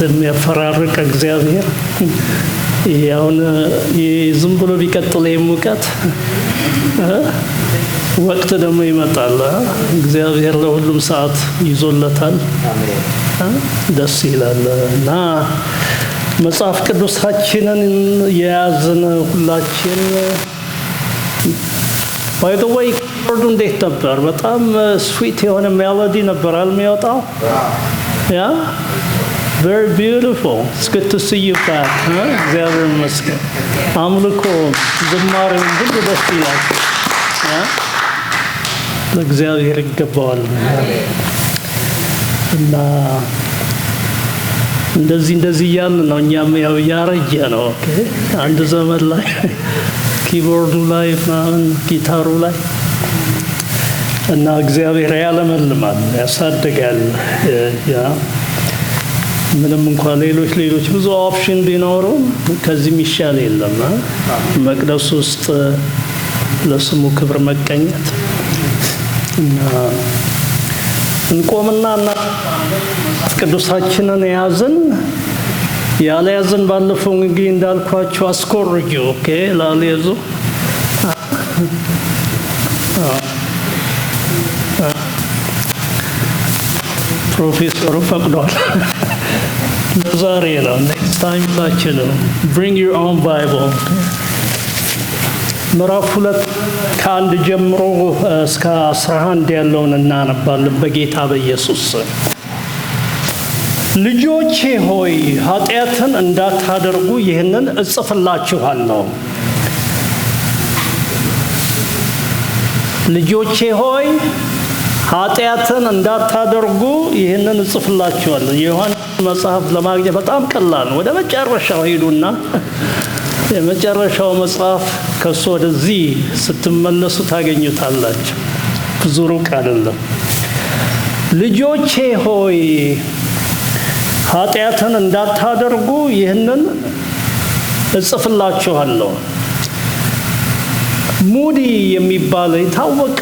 የሚያፈራርቅ እግዚአብሔር ያውን ዝም ብሎ ቢቀጥል የሙቀት ወቅት ደግሞ ይመጣል። እግዚአብሔር ለሁሉም ሰዓት ይዞለታል። ደስ ይላል። እና መጽሐፍ ቅዱሳችንን የያዝን ሁላችን by the way ወርዱ እንዴት ነበር? በጣም ስዊት የሆነ ሜሎዲ ነበር የሚወጣው። Yeah, very beautiful. It's good to see you back. እግዚአብሔር ይመስገን። አምልኮ ዝማሬው ሁሉ ደስ ይላል። ለእግዚአብሔር ይገባዋል። እና እንደዚህ እያልን ነው እኛም ያው ያረጀ ነው። ኦኬ አንድ ዘመን ላይ ኪቦርዱ ላይ ምናምን ጊታሩ ላይ እና እግዚአብሔር ያለመልማል፣ ያሳድጋል። ያ ምንም እንኳን ሌሎች ብዙ ኦፕሽን ቢኖሩ ከዚህ የሚሻል የለም። መቅደስ ውስጥ ለስሙ ክብር መቀኘት እና እንቆምና ቅዱሳችንን ያለያዝን ባለፈው እንግዲህ እንዳልኳችሁ አስኮርጁ። ኦኬ ላልያዙ ፕሮፌሰሩ ፈቅዷል። ለዛሬ ነው። ኔክስት ታይም ላችሁ ነው። bring your own bible ምዕራፍ 2 ከ1 ጀምሮ እስከ 11 ያለውን እናነባለን በጌታ በኢየሱስ። ልጆቼ ሆይ ኃጢአትን እንዳታደርጉ ይህንን እጽፍላችኋለሁ። ልጆቼ ሆይ ኃጢአትን እንዳታደርጉ ይህንን እጽፍላችኋለሁ። የዮሐንስ መጽሐፍ ለማግኘት በጣም ቀላል ነው። ወደ መጨረሻው ሄዱና የመጨረሻው መጽሐፍ ከሱ ወደዚህ ስትመለሱ ታገኙታላችሁ። ብዙ ሩቅ አይደለም። ልጆቼ ሆይ ኃጢአትን እንዳታደርጉ ይህንን እጽፍላችኋለሁ። ሙዲ የሚባል የታወቀ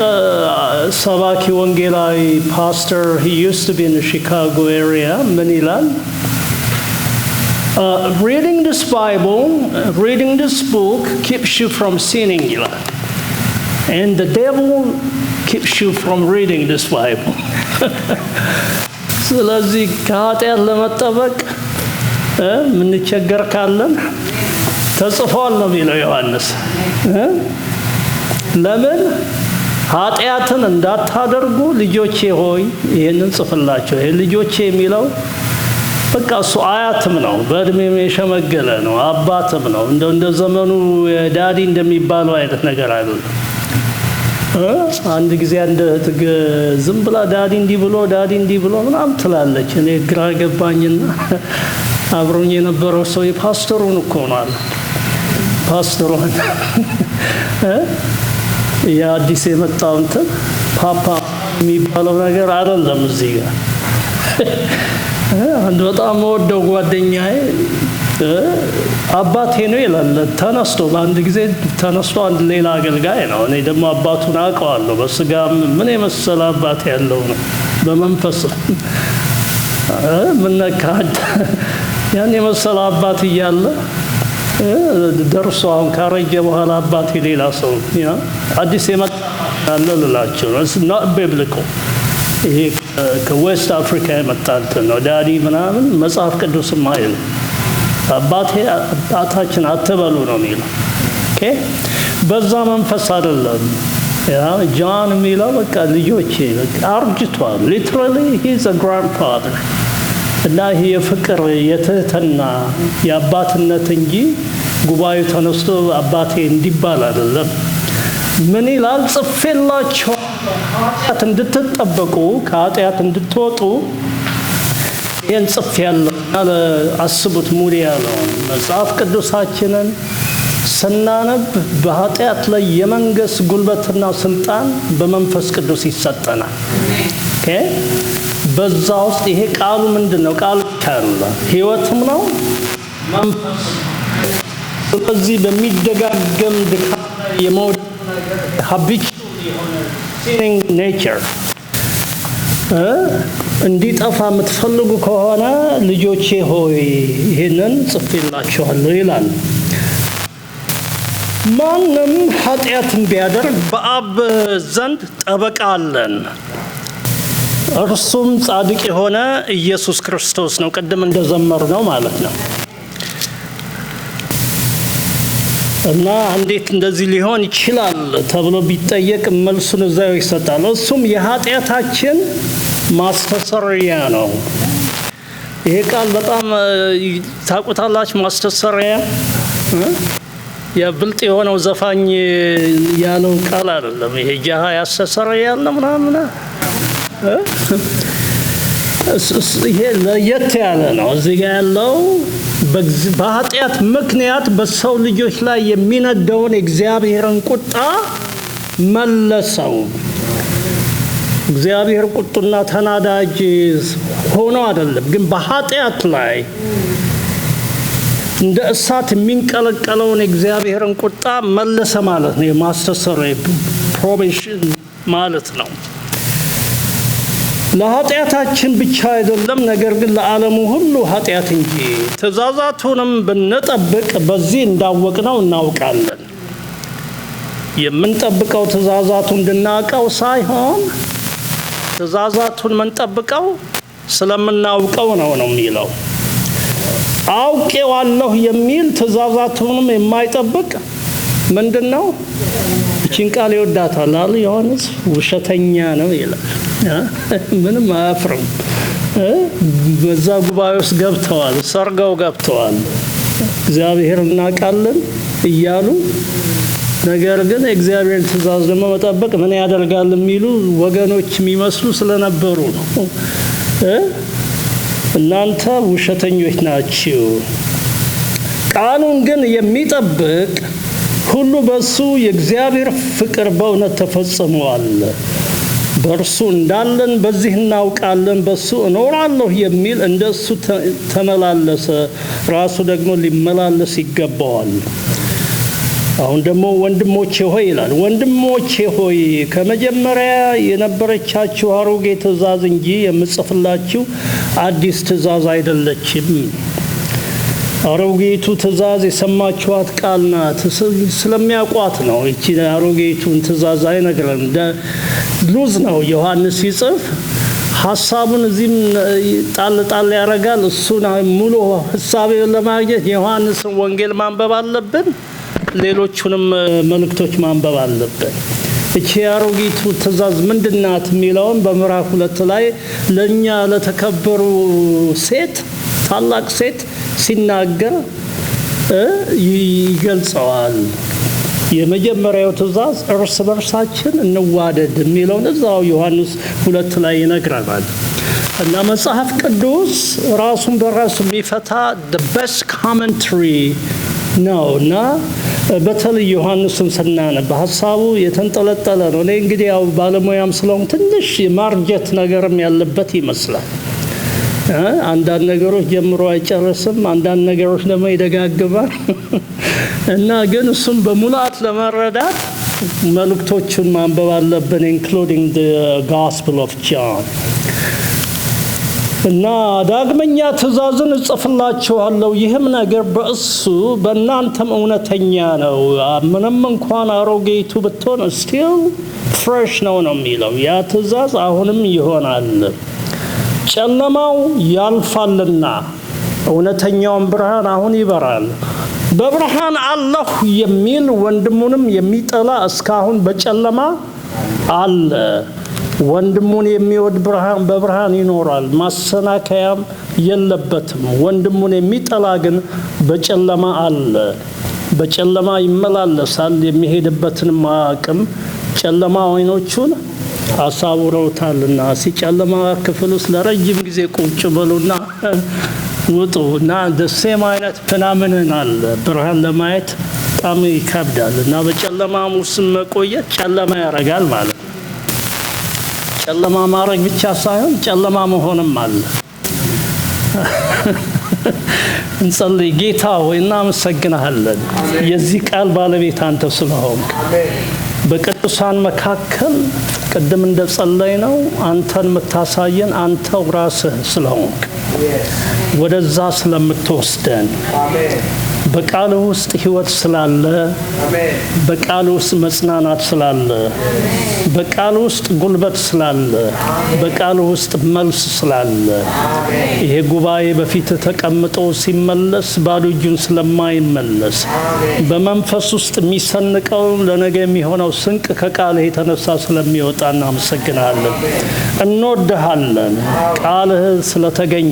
ሰባኪ ወንጌላዊ ፓስተር he used to be in the Chicago area ምን ይላል? Reading this Bible, reading this book keeps you from sinning ይላል. And the devil keeps you from reading this Bible. ስለዚህ ከኃጢአት ለመጠበቅ ምንቸገር ካለን ተጽፏል ነው የሚለው ዮሐንስ። ለምን ኃጢአትን እንዳታደርጉ ልጆቼ ሆይ ይህንን ጽፍላችሁ። ይሄ ልጆቼ የሚለው በቃ እሱ አያትም ነው፣ በእድሜም የሸመገለ ነው፣ አባትም ነው። እንደ ዘመኑ ዳዲ እንደሚባለው አይነት ነገር አይደለም። አንድ ጊዜ ዝም ብላ ዳዲ እንዲህ ብሎ ምናምን ትላለች። እኔ ግራ ገባኝና አብሮኝ የነበረው ሰው ፓስተሩን እኮ ነው አለ። ፓስተሩን የአዲስ የመጣው እንትን ፓፓ የሚባለው ነገር አይደለም። እዚህ ጋር አንድ በጣም ወደው ጓደኛዬ አባቴ ነው ይላል። ተነስቶ በአንድ ጊዜ ተነስቶ አንድ ሌላ አገልጋይ ነው። እኔ ደግሞ አባቱን አውቀዋለሁ። በስጋ ምን የመሰለ አባት ያለው ነው። በመንፈስ ምን ነካድ ያን የመሰለ አባት እያለ ደርሶ አሁን ካረጀ በኋላ አባቴ ሌላ ሰው አዲስ የመጣ ያለ ልላቸው ነው። it's not biblical። ይሄ ከዌስት አፍሪካ የመጣ ነው። ዳዲ ምናምን መጽሐፍ ቅዱስም አይል አባታችን አትበሉ ነው የሚለው። ኦኬ በዛ መንፈስ አይደለም። ጆን የሚለው በቃ ልጆቼ አርጅቷል። ሊትራሊ he is a grandfather። እና ይሄ የፍቅር የትህትና የአባትነት እንጂ ጉባኤው ተነስቶ አባቴ እንዲባል አይደለም። ምን ይላል? ጽፌላችሁ ከኃጢአት እንድትጠበቁ ከኃጢአት እንድትወጡ ይህን ጽፌያለሁ። አስቡት ሙዲ ያለው መጽሐፍ ቅዱሳችንን ስናነብ በኃጢአት ላይ የመንገስ ጉልበትና ስልጣን በመንፈስ ቅዱስ ይሰጠናል። ኦኬ በዛ ውስጥ ይሄ ቃሉ ምንድነው? ቃሉ ካለ ህይወትም ነው መንፈስ። ስለዚህ በሚደጋገም ድካም የመውደቅ habitual የሆነ sinning nature እንዲጠፋ የምትፈልጉ ከሆነ ልጆቼ ሆይ ይሄንን ጽፌላችኋለሁ ይላል። ማንም ኃጢአትን ቢያደርግ በአብ ዘንድ ጠበቃ አለን፣ እርሱም ጻድቅ የሆነ ኢየሱስ ክርስቶስ ነው። ቅድም እንደዘመርነው ማለት ነው። እና እንዴት እንደዚህ ሊሆን ይችላል ተብሎ ቢጠየቅ መልሱን እዛው ይሰጣል። እሱም የኃጢአታችን ማስተሰሪያ ነው። ይሄ ቃል በጣም ታውቁታላችሁ። ማስተሰሪያ የብልጥ የሆነው ዘፋኝ ያለው ቃል አይደለም። ይሄ ጃሃ ያስተሰርያል ምናምን ይሄ ለየት ያለ ነው። እዚህ ጋር ያለው በኃጢአት ምክንያት በሰው ልጆች ላይ የሚነደውን እግዚአብሔርን ቁጣ መለሰው። እግዚአብሔር ቁጡና ተናዳጅ ሆኖ አይደለም፣ ግን በኃጢአት ላይ እንደ እሳት የሚንቀለቀለውን እግዚአብሔርን ቁጣ መለሰ ማለት ነው። የማስተሰሪያ ፕሮቤሽን ማለት ነው። ለኃጢአታችን ብቻ አይደለም፣ ነገር ግን ለዓለሙ ሁሉ ኃጢአት እንጂ። ትእዛዛቱንም ብንጠብቅ በዚህ እንዳወቅነው እናውቃለን። የምንጠብቀው ትእዛዛቱን እንድናውቀው ሳይሆን ትእዛዛቱን የምንጠብቀው ስለምናውቀው ነው የሚለው። አውቄዋለሁ የሚል ትእዛዛቱንም የማይጠብቅ ምንድነው? እቺን ቃል ይወዳታል አለ ዮሐንስ። ውሸተኛ ነው ይላል። ምንም አያፍርም። በዛ ጉባኤ ውስጥ ገብተዋል፣ ሰርገው ገብተዋል። እግዚአብሔር እናውቃለን እያሉ ነገር ግን እግዚአብሔር ትእዛዝ ደግሞ መጠበቅ ምን ያደርጋል የሚሉ ወገኖች የሚመስሉ ስለነበሩ ነው። እናንተ ውሸተኞች ናችሁ። ቃሉን ግን የሚጠብቅ ሁሉ በሱ የእግዚአብሔር ፍቅር በእውነት ተፈጽሟል። በእርሱ እንዳለን በዚህ እናውቃለን፣ በሱ እኖራለሁ የሚል እንደሱ ተመላለሰ፣ ራሱ ደግሞ ሊመላለስ ይገባዋል። አሁን ደግሞ ወንድሞቼ ሆይ ይላል። ወንድሞቼ ሆይ ከመጀመሪያ የነበረቻችሁ አሮጌ ትእዛዝ እንጂ የምጽፍላችሁ አዲስ ትእዛዝ አይደለችም። አሮጌቱ ትእዛዝ የሰማችኋት ቃል ናት። ስለሚያውቋት ነው። እቺ አሮጌቱን ትእዛዝ አይነግረን፣ ሉዝ ነው። ዮሐንስ ሲጽፍ ሐሳቡን እዚህም ጣል ያደርጋል። እሱን ሙሉ ሐሳብ ለማግኘት የዮሐንስን ወንጌል ማንበብ አለብን፣ ሌሎቹንም መልእክቶች ማንበብ አለብን። እቺ አሮጌቱ ትእዛዝ ምንድናት የሚለውን በምዕራፍ 2 ላይ ለኛ ለተከበሩ ሴት ታላቅ ሴት ሲናገር ይገልጸዋል። የመጀመሪያው ትእዛዝ እርስ በርሳችን እንዋደድ የሚለውን እዛው ዮሐንስ 2 ላይ ይነግረናል። እና መጽሐፍ ቅዱስ ራሱን በራሱ የሚፈታ the best commentary ነው። እና በተለይ ዮሐንስን ስናነብ ሐሳቡ የተንጠለጠለ ነው። እኔ እንግዲህ ያው ባለሙያም ስለሆንኩ ትንሽ ማርጀት ነገርም ያለበት ይመስላል። አንዳንድ ነገሮች ጀምሮ አይጨርስም፣ አንዳንድ ነገሮች ደግሞ ይደጋግማል። እና ግን እሱም በሙላት ለመረዳት መልእክቶቹን ማንበብ አለብን including the Gospel of John። እና ዳግመኛ ትእዛዝን እጽፍላችኋለሁ፣ ይህም ነገር በእሱ በእናንተም እውነተኛ ነው። ምንም እንኳን አሮጌቱ ብትሆን still fresh ነው የሚለው። ያ ትእዛዝ አሁንም ይሆናል። ጨለማው ያልፋልና እውነተኛውን ብርሃን አሁን ይበራል። በብርሃን አለሁ የሚል ወንድሙንም የሚጠላ እስካሁን በጨለማ አለ። ወንድሙን የሚወድ በብርሃን ይኖራል፣ ማሰናከያም የለበትም። ወንድሙን የሚጠላ ግን በጨለማ አለ፣ በጨለማ ይመላለሳል፣ የሚሄድበትንም አያውቅም። ጨለማ ዓይኖቹን አሳውረውታልና። ሲጨለማ ክፍል ውስጥ ለረጅም ጊዜ ቁጭ በሉና ውጡ እና ደሴም አይነት ፍናምንን አለ። ብርሃን ለማየት በጣም ይከብዳል እና በጨለማ ውስጥ መቆየት ጨለማ ያደርጋል ማለት ነው። ጨለማ ማድረግ ብቻ ሳይሆን ጨለማ መሆንም አለ። እንጸልይ። ጌታ ሆይ እናመሰግንሃለን፣ የዚህ ቃል ባለቤት አንተ ስለሆንክ በቅዱሳን መካከል ቅድም እንደጸለይነው አንተን የምታሳየን አንተው ራስህ ስለሆንክ ወደዛ ስለምትወስደን በቃል ውስጥ ሕይወት ስላለ በቃል ውስጥ መጽናናት ስላለ በቃል ውስጥ ጉልበት ስላለ በቃል ውስጥ መልስ ስላለ ይሄ ጉባኤ በፊት ተቀምጦ ሲመለስ ባዶ እጁን ስለማይመለስ በመንፈስ ውስጥ የሚሰንቀው ለነገ የሚሆነው ስንቅ ከቃል የተነሳ ስለሚወጣ እናመሰግናለን። እንወድሃለን። ቃልህ ስለተገኘ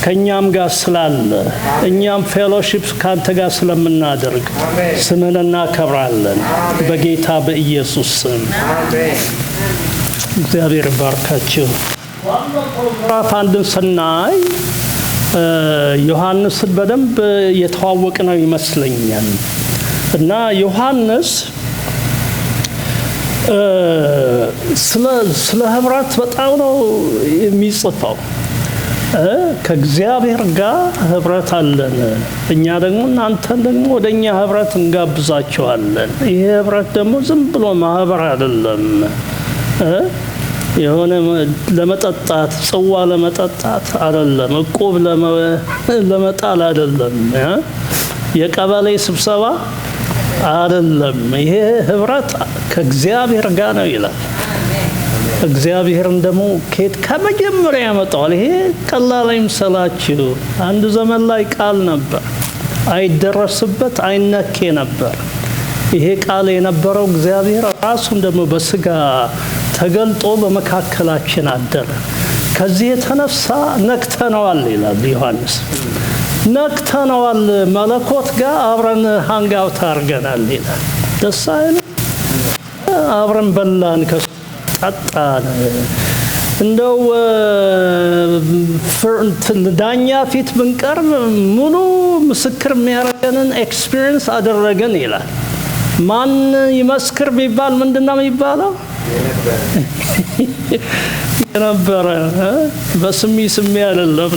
ከኛም ጋር ስላለ እኛም ፌሎሺፕ ካንተ ጋር ስለምናደርግ ስምህን እናከብራለን በጌታ በኢየሱስ ስም። እግዚአብሔር ይባርካችሁ። ምዕራፍ 1 ስናይ ዮሐንስን በደንብ የተዋወቅ ነው ይመስለኛል እና ዮሐንስ ስለ ህብረት በጣም ነው የሚጽፈው። ከእግዚአብሔር ጋር ህብረት አለን፣ እኛ ደግሞ እናንተን ደግሞ ወደኛ ህብረት እንጋብዛቸዋለን። ይሄ ህብረት ደግሞ ዝም ብሎ ማህበር አይደለም፣ የሆነ ለመጠጣት ጽዋ ለመጠጣት አይደለም፣ እቁብ ለመጣል አይደለም፣ የቀበሌ ስብሰባ አይደለም። ይሄ ህብረት ከእግዚአብሔር ጋር ነው ይላል። እግዚአብሔርን ደግሞ ከመጀመሪያ ያመጣዋል። ይሄ ቀላል አይምሰላችሁ። አንድ ዘመን ላይ ቃል ነበር፣ አይደረስበት አይነኬ ነበር። ይሄ ቃል የነበረው እግዚአብሔር ራሱን ደግሞ በስጋ ተገልጦ በመካከላችን አደረ። ከዚህ የተነሳ ነክተነዋል ይላል ዮሐንስ። ነክተነዋል፣ መለኮት ጋር አብረን ሃንጋውት አድርገናል ይላል። ደስ አይልም? አብረን በላን ጠጣን። እንደው ዳኛ ፊት ብንቀርብ ሙሉ ምስክር የሚያደርገንን ኤክስፒሪየንስ አደረገን ይላል። ማን ይመስክር ቢባል ምንድነው የሚባለው? የነበረ በስሚ አይደለም፣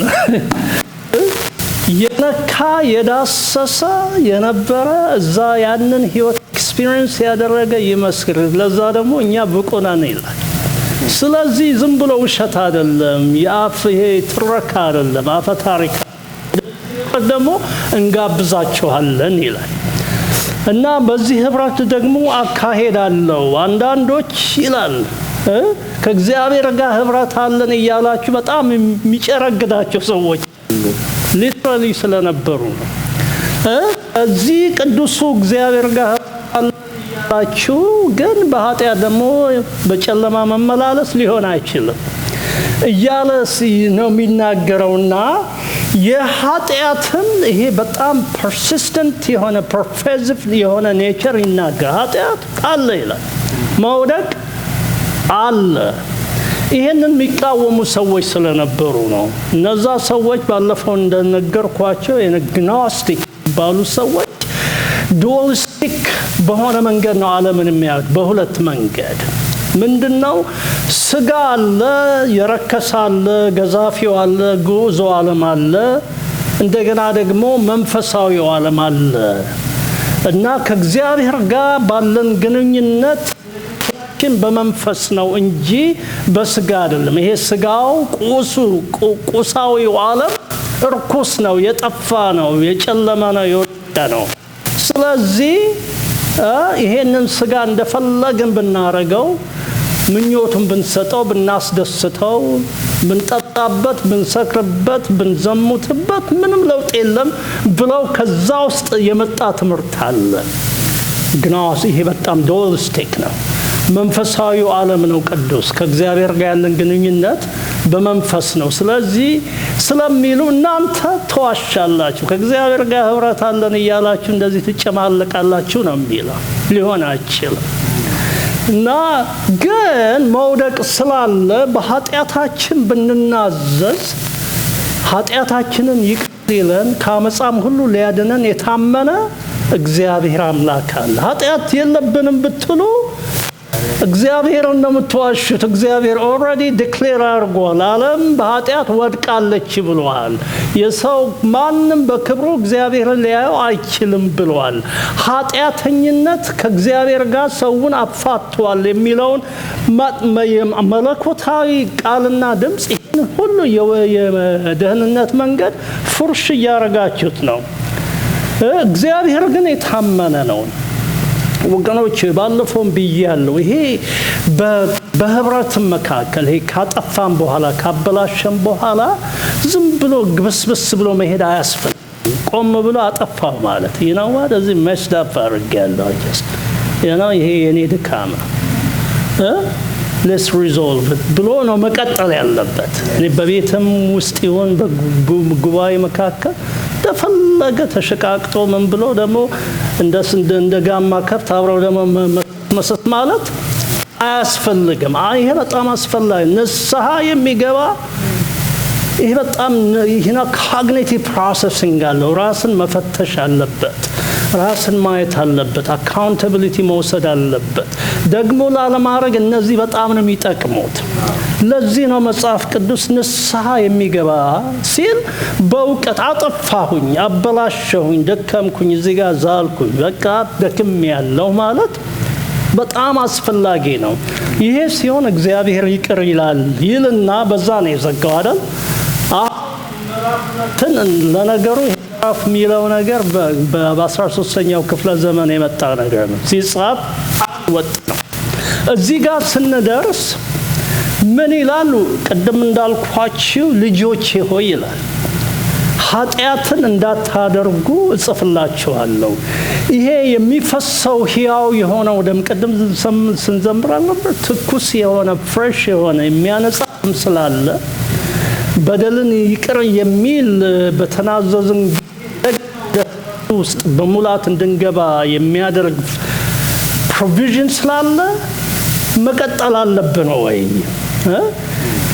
የነካ የዳሰሰ የነበረ እዛ ያንን ህይወት ኤክስፒሪየንስ ያደረገ ይመስክር። ለዛ ደግሞ እኛ ብቁ ነን ይላል። ስለዚህ ዝም ብሎ ውሸት አይደለም፣ የአፍ ይሄ ትረካ አይደለም፣ አፈ ታሪክ ደግሞ እንጋብዛቸዋለን ይላል። እና በዚህ ህብረት ደግሞ አካሄድ አለው። አንዳንዶች ይላል ከእግዚአብሔር ጋር ህብረት አለን እያላችሁ በጣም የሚጨረግዳቸው ሰዎች ሊትራሊ ስለነበሩ ነው። እዚህ ቅዱሱ እግዚአብሔር ጋር አላችሁ፣ ግን በኃጢአት ደግሞ በጨለማ መመላለስ ሊሆን አይችልም እያለ ነው የሚናገረውና የኃጢአትን ይሄ በጣም ፐርሲስተንት የሆነ ፐርፌሲቭ የሆነ ኔቸር ይናገር። ኃጢአት አለ ይላል፣ መውደቅ አለ። ይሄንን የሚቃወሙ ሰዎች ስለነበሩ ነው። እነዛ ሰዎች ባለፈው እንደነገርኳቸው የግኖስቲክ ባሉ ሰዎች ዱዋሊስቲክ በሆነ መንገድ ነው ዓለምን የሚያዩት። በሁለት መንገድ ምንድነው? ስጋ አለ፣ የረከሰ አለ፣ ገዛፊው አለ፣ ጉዞ ዓለም አለ፣ እንደገና ደግሞ መንፈሳዊው ዓለም አለ እና ከእግዚአብሔር ጋር ባለን ግንኙነት በመንፈስ ነው እንጂ በስጋ አይደለም። ይሄ ስጋው ቁሳዊው ዓለም እርኩስ ነው፣ የጠፋ ነው፣ የጨለመ ነው፣ የወደቀ ነው። ስለዚህ ይሄንን ስጋ እንደፈለግን ብናረገው፣ ምኞቱን ብንሰጠው፣ ብናስደስተው፣ ብንጠጣበት፣ ብንሰክርበት፣ ብንዘሙትበት ምንም ለውጥ የለም ብለው ከዛ ውስጥ የመጣ ትምህርት አለ። ግን ይሄ በጣም ዱዋሊስቲክ ነው። መንፈሳዊው ዓለም ነው ቅዱስ። ከእግዚአብሔር ጋር ያለን ግንኙነት በመንፈስ ነው። ስለዚህ ስለሚሉ እናንተ ተዋሻላችሁ፣ ከእግዚአብሔር ጋር ህብረት አለን እያላችሁ እንደዚህ ትጨማለቃላችሁ ነው የሚለው። ሊሆን አይችልም። እና ግን መውደቅ ስላለ በኃጢአታችን ብንናዘዝ ኃጢአታችንን ይቅር ሊለን ከአመፃም ሁሉ ሊያድነን የታመነ እግዚአብሔር አምላክ አለ። ኃጢአት የለብንም ብትሉ እግዚአብሔርን እንደምትዋሹት እግዚአብሔር ኦልሬዲ ዲክሌር አድርጓል። ዓለም በኃጢአት ወድቃለች ብሏል። የሰው ማንም በክብሩ እግዚአብሔርን ሊያየው አይችልም ብሏል። ኃጢአተኝነት ከእግዚአብሔር ጋር ሰውን አፋቷል የሚለውን መለኮታዊ ቃልና ድምፅ ይህን ሁሉ የደህንነት መንገድ ፉርሽ እያረጋችሁት ነው። እግዚአብሔር ግን የታመነ ነው። ወገኖች ባለፈውም ብያለሁ፣ ይሄ በህብረት መካከል ይሄ ካጠፋን በኋላ ካበላሸን በኋላ ዝም ብሎ ግብስብስ ብሎ መሄድ አያስፈልግም። ቆም ብሎ አጠፋው ማለት ይናዋት እዚህ መስዳፍ አድርጌያለሁ ይሄ የኔ ድካም let's resolve it ብሎ ነው መቀጠል ያለበት። እኔ በቤትም ውስጥ ይሁን በጉባኤ መካከል ተፈለገ ተሸቃቅጦ ምን ብሎ ደግሞ እንደ ጋማ ከብት አብረው ደግሞ መሰስ ማለት አያስፈልግም። ይሄ በጣም አስፈላጊ ንስሐ የሚገባ ይሄ በጣም ይሄና ኮግኒቲቭ ፕሮሰሲንግ አለው። ራስን መፈተሽ አለበት፣ ራስን ማየት አለበት፣ አካውንታቢሊቲ መውሰድ አለበት። ደግሞ ላለማድረግ እነዚህ በጣም ነው የሚጠቅሙት። ለዚህ ነው መጽሐፍ ቅዱስ ንስሐ የሚገባ ሲል በእውቀት አጠፋሁኝ፣ አበላሸሁኝ፣ ደከምኩኝ፣ እዚህ ጋር ዛልኩኝ፣ በቃ ደክም ያለው ማለት በጣም አስፈላጊ ነው። ይሄ ሲሆን እግዚአብሔር ይቅር ይላል ይልና በዛ ነው የዘጋው አይደል? ለነገሩ ራፍ የሚለው ነገር በ13ኛው ክፍለ ዘመን የመጣ ነገር ነው። ሲጻፍ ወጥ ነው። እዚህ ጋር ስንደርስ ምን ይላሉ? ቅድም እንዳልኳችሁ ልጆቼ ሆይ ይላል፣ ኃጢአትን እንዳታደርጉ እጽፍላችኋለሁ። ይሄ የሚፈሰው ሕያው የሆነው ደም ቅድም ስንዘምር ነበር፣ ትኩስ የሆነ ፍሬሽ የሆነ የሚያነጻ ስላለ በደልን ይቅር የሚል በተናዘዝን ውስጥ በሙላት እንድንገባ የሚያደርግ ፕሮቪዥን ስላለ መቀጠል አለብን ወይ?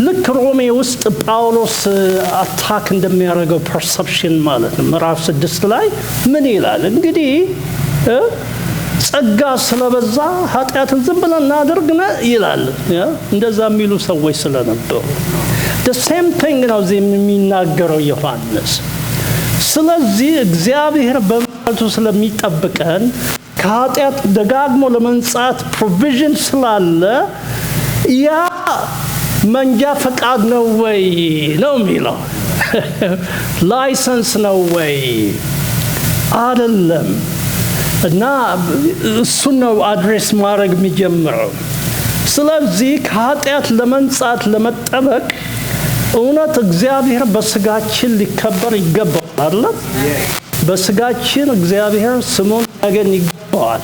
ልክ ሮሜ ውስጥ ጳውሎስ አታክ እንደሚያደርገው ፐርሰፕሽን ማለት ነው። ምዕራፍ 6 ላይ ምን ይላል? እንግዲህ ጸጋ ስለበዛ ኃጢአትን ዝም ብለን እናደርግነ ይላል። እንደዛ የሚሉ ሰዎች ስለነበሩ the same thing ነው እዚህ የሚናገረው ዮሐንስ። ስለዚህ እግዚአብሔር በመልቱ ስለሚጠብቀን ከኃጢአት ደጋግሞ ለመንጻት ፕሮቪዥን ስላለ ያ መንጃ ፈቃድ ነው ወይ ነው የሚለው ላይሰንስ ነው ወይ አይደለም። እና እሱን ነው አድሬስ ማድረግ የሚጀምረው። ስለዚህ ከኃጢአት ለመንጻት ለመጠበቅ እውነት እግዚአብሔር በስጋችን ሊከበር ይገባዋል። በስጋችን እግዚአብሔር ስሙን ያገኝ ይገባዋል።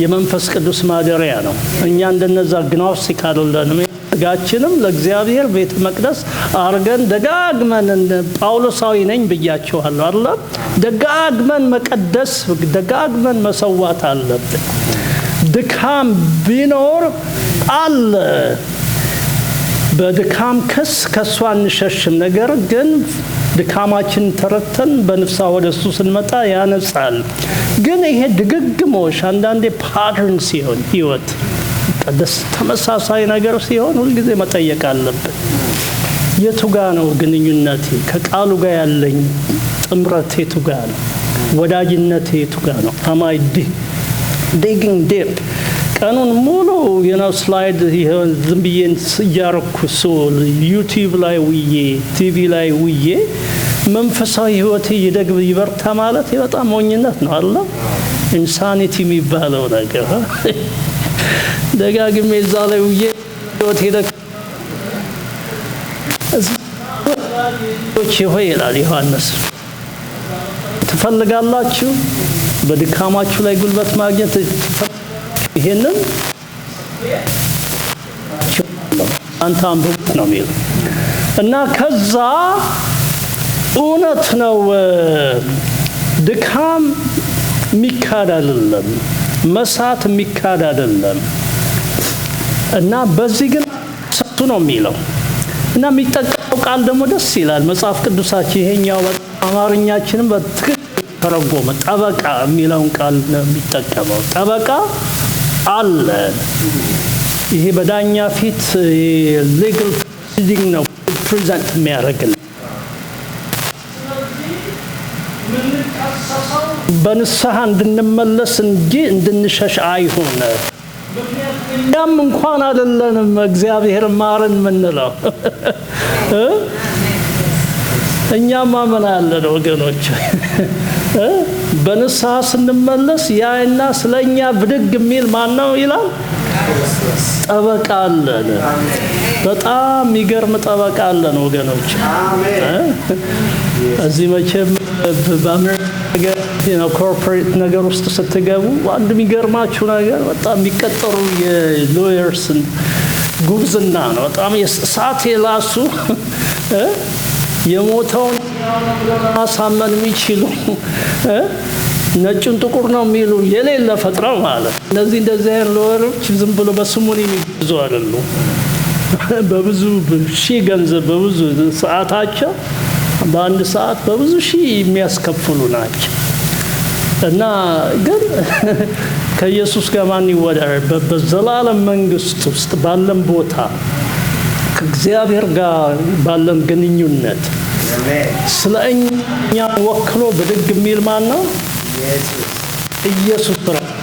የመንፈስ ቅዱስ ማደሪያ ነው። እኛ እንደነዛ ግኖስቲክ አይደለንም። ስጋችንም ለእግዚአብሔር ቤተ መቅደስ አርገን ደጋግመን ጳውሎሳዊ ነኝ ብያችኋለሁ አይደል? ደጋግመን መቀደስ ደጋግመን መሰዋት አለብን። ድካም ቢኖር አለ። በድካም ከሷ እንሸሽም። ነገር ግን ድካማችን ተረተን በንፍሳ ወደ እሱ ስንመጣ ያነጻል። ግን ይሄ ድግግሞሽ አንዳንዴ ፓተርን ሲሆን ህይወት ተመሳሳይ ነገር ሲሆን ሁልጊዜ መጠየቅ አለብን። የቱ ጋ ነው ግንኙነቴ? ከቃሉ ጋር ያለኝ ጥምረት የቱ ጋ ነው? ወዳጅነቴ የቱ ጋ ነው? አማይ digging deep ቀኑን ሙሉ ስላይድ ዝም ብዬ እያረኩ ዩቲዩብ ላይ ውዬ ቲቪ ላይ ውዬ መንፈሳዊ ህይወቴ ይበርታ ማለት በጣም ሞኝነት ነው አለ ኢንሳኒቲ የሚባለው ነገር። ደጋግሜ እዛ ላይ ውዬ ህይወቴ ሆይ ይላል ዮሐንስ። ትፈልጋላችሁ በድካማችሁ ላይ ጉልበት ማግኘት ይሄንን አንተ አንብቡት ነው የሚለው እና ከዛ እውነት ነው ድካም የሚካድ አይደለም፣ መሳት የሚካድ አይደለም። እና በዚህ ግን ሰቱ ነው የሚለው እና የሚጠቀመው ቃል ደግሞ ደስ ይላል። መጽሐፍ ቅዱሳችን ይሄኛው አማርኛችንም በትክክል ተረጎመ። ጠበቃ የሚለውን ቃል ነው የሚጠቀመው። ጠበቃ አለ። ይሄ በዳኛ ፊት ሌጋል ፕሮሲዲንግ ነው ፕሬዘንት የሚያደርግልን። በንስሐ እንድንመለስ እንጂ እንድንሸሽ አይሁን። እኛም እንኳን አይደለንም እግዚአብሔር ማረን ምንለው እኛማ ምን አለን ወገኖች? በንስሐ ስንመለስ ያይና ስለኛ ብድግ የሚል ማን ነው ይላል? ጠበቃ አለን። በጣም የሚገርም ጠበቃ አለን ወገኖች። እዚህ መቼም በአሜሪካ ኮርፖሬት ነገር ውስጥ ስትገቡ አንድ የሚገርማችሁ ነገር በጣም የሚቀጠሩ የሎየርስን ጉብዝና ነው። በጣም ሰዓት የላሱ የሞተውን ማሳመን የሚችሉ ነጩን ጥቁር ነው የሚሉ የሌለ ፈጥረው ማለት እንደዚህ አይነት ሎየሮች ዝም ብሎ በስሙን የሚገዙ አይደሉም። በብዙ ሺህ ገንዘብ በብዙ ሰዓታቸው በአንድ ሰዓት በብዙ ሺህ የሚያስከፍሉ ናቸው። እና ግን ከኢየሱስ ጋር ማን ይወዳደራል? በዘላለም መንግስት ውስጥ ባለን ቦታ ከእግዚአብሔር ጋር ባለን ግንኙነት ስለ እኛ ወክሎ ብድግ የሚል ማን ነው? ኢየሱስ ራሱ።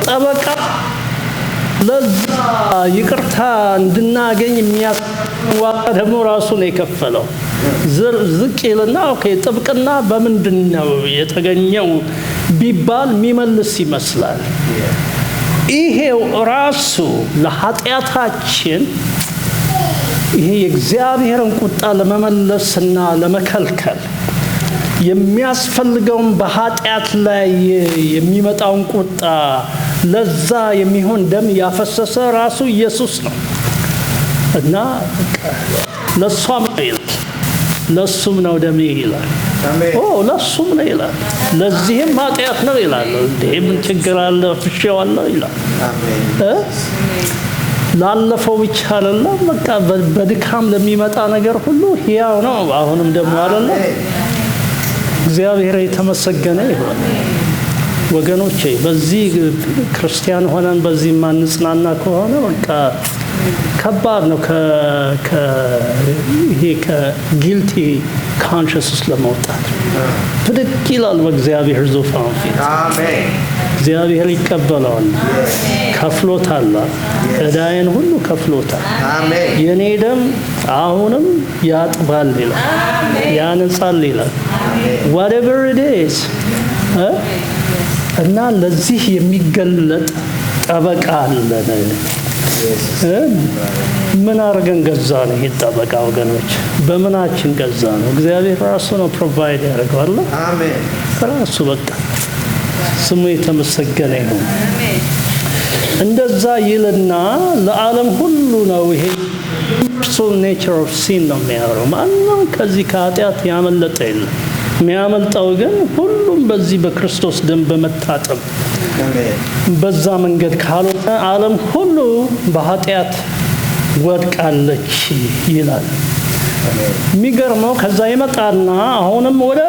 ጠበቃ ለዛ ይቅርታ እንድናገኝ የሚያስዋጋ ደግሞ ራሱ ነው የከፈለው። ዝቅ ይልና ኦኬ ጥብቅና በምንድን ነው የተገኘው ቢባል የሚመልስ ይመስላል። ይሄው ራሱ ለኃጢአታችን ይሄ የእግዚአብሔርን ቁጣ ለመመለስና ለመከልከል የሚያስፈልገውን በኃጢአት ላይ የሚመጣውን ቁጣ ለዛ የሚሆን ደም ያፈሰሰ ራሱ ኢየሱስ ነው። እና ለሷም ነው ይላል፣ ለሱም ነው ደም ይላል። ለሱም ነው ይላል፣ ለዚህም ኃጢአት ነው ይላል። እንዴ ምን ችግር አለ? ፍሼዋለሁ ይላል። ላለፈው ብቻ አይደለም፣ በቃ በድካም ለሚመጣ ነገር ሁሉ ሕያው ነው። አሁንም ደግሞ አይደለም። እግዚአብሔር የተመሰገነ ይሁን። ወገኖቼ በዚህ ክርስቲያን ሆነን በዚህ ማንጽናና ከሆነ በቃ ከባድ ነው። ይሄ ከጊልቲ ኮንሽንስ ለመውጣት ብድግ ይላል በእግዚአብሔር ዙፋን ፊት። እግዚአብሔር ይቀበለዋል። ከፍሎታል፣ ዕዳዬን ሁሉ ከፍሎታል። የኔ ደም አሁንም ያጥባል ይላል፣ ያነጻል ይላል። whatever it is እና ለዚህ የሚገለጥ ጠበቃ አለን። ምን አድርገን ገዛ ነው? ይሄ ጠበቃ ወገኖች በምናችን ገዛ ነው? እግዚአብሔር ራሱ ነው ፕሮቫይድ ያደርገዋል። አሜን። ራሱ በቃ ስሙ የተመሰገነ ይሁን። እንደዛ ይልና ለዓለም ሁሉ ነው። ይሄ ፐርሶናል ኔቸር ኦፍ ሲን ነው የሚያወራው። ማንም ከዚህ ከኃጢአት ያመለጠ የለም። የሚያመልጠው ግን ሁሉም በዚህ በክርስቶስ ደም በመታጠብ በዛ መንገድ ካልሆነ ዓለም ሁሉ በኃጢአት ወድቃለች ይላል። የሚገርመው ከዛ ይመጣና አሁንም ወደ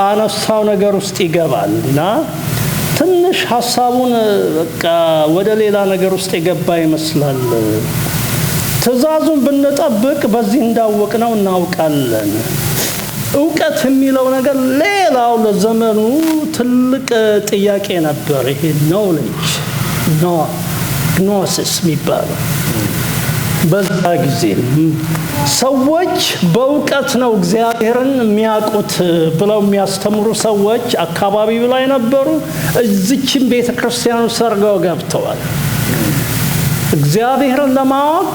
አነሳው ነገር ውስጥ ይገባልና ትንሽ ሐሳቡን በቃ ወደ ሌላ ነገር ውስጥ የገባ ይመስላል። ትእዛዙን ብንጠብቅ በዚህ እንዳወቅነው እናውቃለን። እውቀት የሚለው ነገር ሌላው ለዘመኑ ትልቅ ጥያቄ ነበር። ይሄ ኖሌጅ ግኖሲስ የሚባለው በዛ ጊዜ ሰዎች በእውቀት ነው እግዚአብሔርን የሚያውቁት ብለው የሚያስተምሩ ሰዎች አካባቢው ላይ ነበሩ። እዚችም ቤተክርስቲያኑ ሰርገው ገብተዋል። እግዚአብሔርን ለማወቅ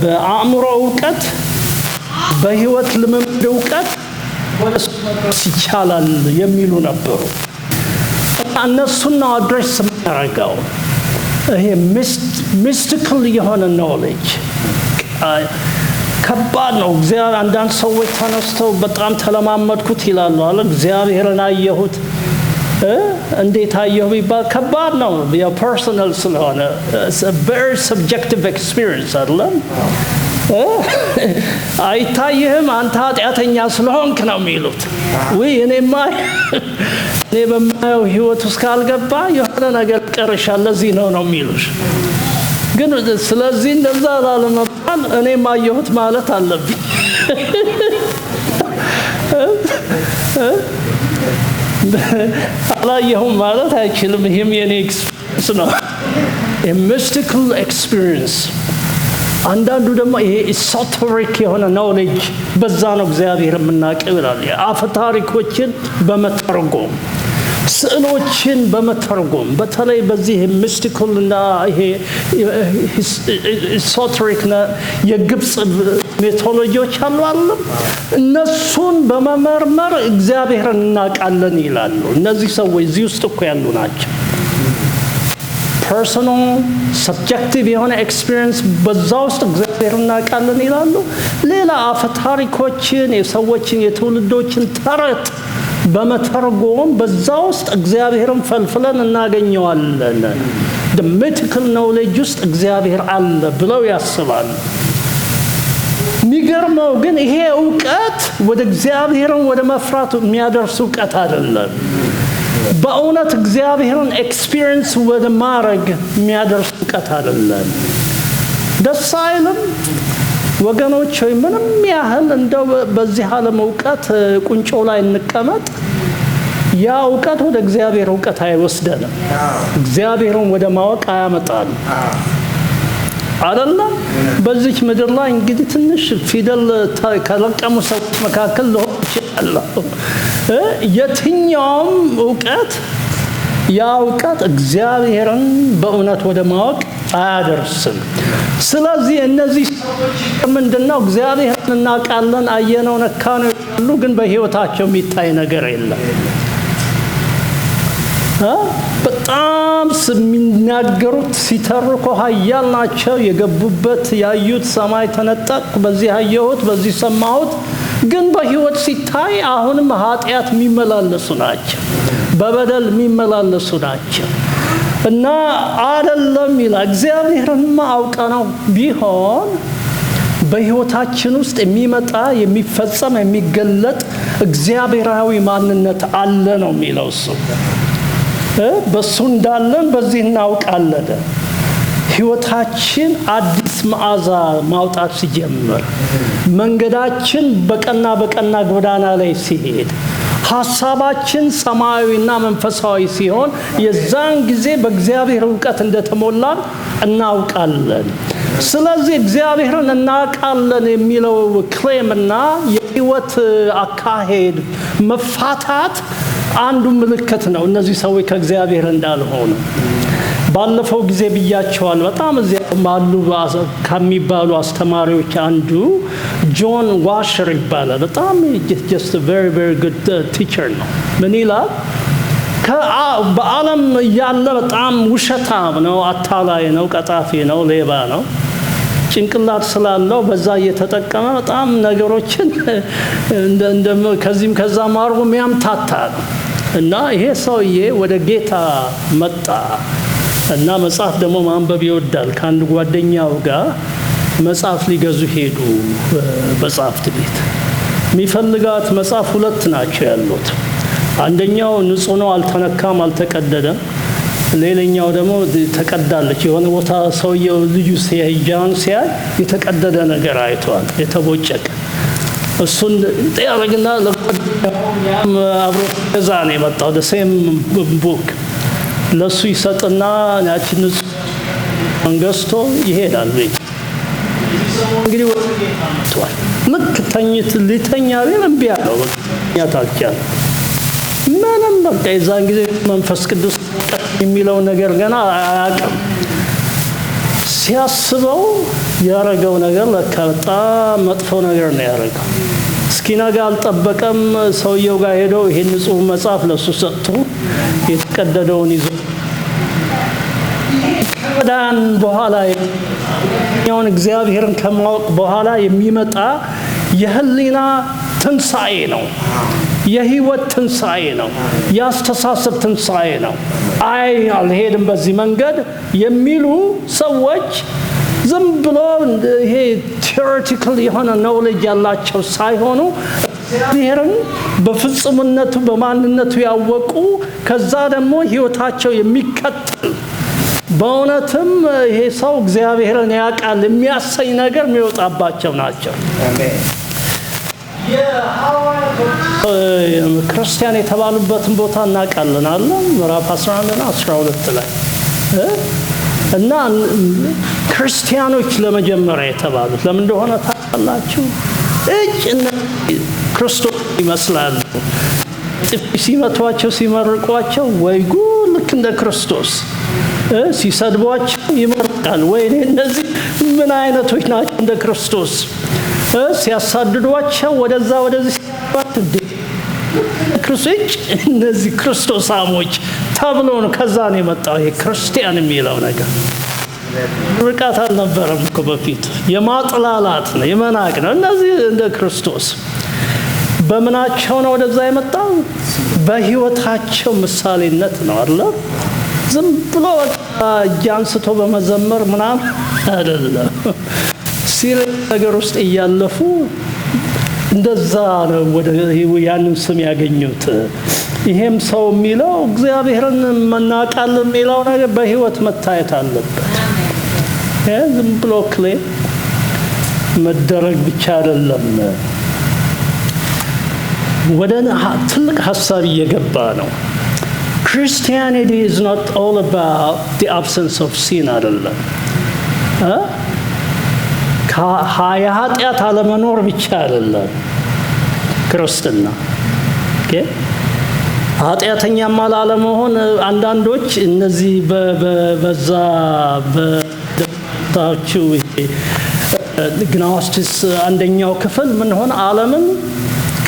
በአእምሮ እውቀት፣ በህይወት ልምምድ እውቀት ይቻላል የሚሉ ነበሩ። እነሱን ነው አድሬስ የሚያደርገው። ይሄ ሚስቲካል የሆነ ኖሌጅ ከባድ ነው። እግዚአብሔር አንዳንድ ሰዎች ተነስተው በጣም ተለማመድኩት ይላሉ አለ። እግዚአብሔርን አየሁት። እንዴት አየሁ ቢባል ከባድ ነው። ያው ፐርሰናል ስለሆነ very subjective experience አይደለም። አይታየህም አንተ ኃጢአተኛ ስለሆንክ ነው የሚሉት። እኔ በማየው ህይወት ውስጥ ካልገባ የሆነ ነገር ቀርሻል ለዚህ ነው የሚሉሽ። ግን ስለዚህ እንደዛ ላለመባል እኔም አየሁት ማለት አለብኝ። አላየሁም ማለት አይችልም። ይሄም የኔ ኤክስፒሪየንስ ነው። a mystical experience። አንዳንዱ ደግሞ ይሄ ኢሶተሪክ የሆነ ኖሌጅ በዛ ነው እግዚአብሔር የምናውቀው ይላል። የአፈ ታሪኮችን በመተርጎም ስዕሎችን በመተርጎም በተለይ በዚህ ሚስቲካል እና ይሄ ኢሶተሪክ የግብጽ ሜቶሎጂዎች አሉ እነሱን በመመርመር እግዚአብሔርን እናውቃለን ይላሉ። እነዚህ ሰዎች እዚህ ውስጥ እኮ ያሉ ናቸው። ፐርሰናል ሰብጀክቲቭ የሆነ ኤክስፒሪየንስ በዛ ውስጥ እግዚአብሔርን እናውቃለን ይላሉ። ሌላ አፈ ታሪኮችን የሰዎችን የትውልዶችን ተረት በመተርጎም በዛ ውስጥ እግዚአብሔርን ፈልፍለን እናገኘዋለን። the mythical knowledge ውስጥ እግዚአብሔር አለ ብለው ያስባሉ። የሚገርመው ግን ይሄ ዕውቀት ወደ እግዚአብሔርን ወደ መፍራት የሚያደርስ ዕውቀት አይደለም። በእውነት እግዚአብሔርን ኤክስፒሪየንስ ወደ ማድረግ የሚያደርስ ዕውቀት አይደለም። ደስ አይልም ወገኖች? ምንም ያህል እንደው በዚህ ዓለም ዕውቀት ቁንጮ ላይ እንቀመጥ፣ ያ ዕውቀት ወደ እግዚአብሔር ዕውቀት አይወስደንም። እግዚአብሔርን ወደ ማወቅ አያመጣንም። አይደለም? በዚህ ምድር ላይ እንግዲህ ትንሽ ፊደል ከለቀሙ ሰዎች መካከል ልሆን ይችላል። የትኛውም ዕውቀት ያ ዕውቀት እግዚአብሔርን በእውነት ወደ ማወቅ አያደርስም። ስለዚህ እነዚህ ሰዎች ምንድነው እግዚአብሔርን እናውቃለን አየነው ነካነው ያሉ ግን በህይወታቸው የሚታይ ነገር የለም። በጣም የሚናገሩት ሲተርኩ ኃያል ናቸው። የገቡበት ያዩት ሰማይ ተነጠቅ፣ በዚህ አየሁት በዚህ ሰማሁት፣ ግን በህይወት ሲታይ አሁንም ኃጢአት የሚመላለሱ ናቸው፣ በበደል የሚመላለሱ ናቸው። እና አይደለም ይላል እግዚአብሔርንማ አውቀነው ቢሆን በህይወታችን ውስጥ የሚመጣ የሚፈጸም የሚገለጥ እግዚአብሔራዊ ማንነት አለ ነው የሚለው እሱ። በሱ እንዳለን በዚህ እናውቃለን። ህይወታችን አዲስ መዓዛ ማውጣት ሲጀምር፣ መንገዳችን በቀና ጎዳና ላይ ሲሄድ፣ ሐሳባችን ሰማያዊና መንፈሳዊ ሲሆን የዛን ጊዜ በእግዚአብሔር ዕውቀት እንደተሞላን እናውቃለን። ስለዚህ እግዚአብሔርን እናውቃለን የሚለው ክሌምና የህይወት አካሄድ መፋታት አንዱ ምልክት ነው እነዚህ ሰዎች ከእግዚአብሔር እንዳልሆኑ። ባለፈው ጊዜ ብያቸዋል። በጣም እዚያ ማሉ ከሚባሉ አስተማሪዎች አንዱ ጆን ዋሸር ይባላል። በጣም just a very very good teacher ነው። ምን ይላል? በዓለም ያለ በጣም ውሸታም ነው፣ አታላይ ነው፣ ቀጣፊ ነው፣ ሌባ ነው። ጭንቅላት ስላለው በዛ እየተጠቀመ በጣም ነገሮችን ከዚህም ከዛ ማርጎ የሚያምታታ ነው። እና ይሄ ሰውዬ ወደ ጌታ መጣ እና መጽሐፍ ደግሞ ማንበብ ይወዳል። ከአንድ ጓደኛው ጋር መጽሐፍ ሊገዙ ሄዱ። በመጽሐፍት ቤት የሚፈልጋት መጽሐፍ ሁለት ናቸው ያሉት። አንደኛው ንጹህ ነው፣ አልተነካም፣ አልተቀደደም። ሌላኛው ደግሞ ተቀዳለች። የሆነ ቦታ ሰውየው ልጁ ሲያይ የተቀደደ ነገር አይቷል፣ የተቦጨቀ። እሱን ያረግና ለጓደኛው አብሮ ገዛ ነው የመጣው ሴም ቡክ ለሱ ይሰጥና ያችን መንግስቶ ይሄዳል ቤት። እንግዲህ ወደ ጌታ መጥቷል። ልክ ሊተኛ ቢል እምቢ አለው። ያታልቻል ምንም በቃ የዛን ጊዜ መንፈስ ቅዱስ የሚለው ነገር ገና አያውቅም። ሲያስበው ያረገው ነገር ለካ በጣም መጥፎ ነገር ነው ያረገው። እስኪነጋ አልጠበቀም። ሰውየው ጋር ሄዶ ይሄን ንጹህ መጽሐፍ ለሱ ሰጥቶ የተቀደደውን ይዞ ከዳን በኋላ ያውን እግዚአብሔርን ከማወቅ በኋላ የሚመጣ የህሊና ትንሣኤ ነው፣ የህይወት ትንሣኤ ነው፣ የአስተሳሰብ ትንሣኤ ነው። አልሄድም በዚህ መንገድ የሚሉ ሰዎች ዝም ብሎ ይሄ ቲዮሬቲካል የሆነ ኖሌጅ ያላቸው ሳይሆኑ እግዚአብሔርን በፍጹምነቱ በማንነቱ ያወቁ ከዛ ደግሞ ህይወታቸው የሚከተል በእውነትም ይሄ ሰው እግዚአብሔርን ያውቃል የሚያሰኝ ነገር የሚወጣባቸው ናቸው። አሜን። ክርስቲያን የተባሉበትን ቦታ እናውቃለን አለ ምዕራፍ 11 እና 12 ላይ እና ክርስቲያኖች ለመጀመሪያ የተባሉት ለምን እንደሆነ ታውቃላችሁ? ክርስቶስ ይመስላሉ። ሲመቷቸው ሲመርቋቸው ወይ ጉድ ልክ እንደ ክርስቶስ ሲሰድቧቸው ይመርቃል። ወይ እነዚህ ምን አይነቶች ናቸው እንደ ክርስቶስ ሲያሳድዷቸው ወደዛ ወደዚህ ክርስቶስ እነዚህ ክርስቶሳሞች ተብሎ ነው ከዛ ነው የመጣው ይሄ ክርስቲያን የሚለው ነገር። ርቃት አልነበረም እኮ በፊት የማጥላላት ነው የመናቅ ነው። እነዚህ እንደ ክርስቶስ በምናቸው ነው ወደዛ የመጣው? በህይወታቸው ምሳሌነት ነው አይደል? ዝም ብሎ እጅ አንስቶ በመዘመር ምናምን አይደለም። ሲሪየስ ነገር ውስጥ እያለፉ እንደዛ ነው ወደ ያንን ስም ያገኙት። ይሄም ሰው የሚለው እግዚአብሔርን መናቃል የሚለው ነገር በህይወት መታየት አለበት። ዝም ብሎ ክሌም መደረግ ብቻ አይደለም። ወደ ትልቅ ሀሳብ እየገባ ነው። Christianity is not all about the absence of sin አይደለም። የኃጢአት አለመኖር ብቻ አይደለም ክርስትና። ኃጢአተኛም አላለመሆን አንዳንዶች እነዚህ በዛ በታችሁ ግኖስቲስ አንደኛው ክፍል ምን ሆነ ዓለምን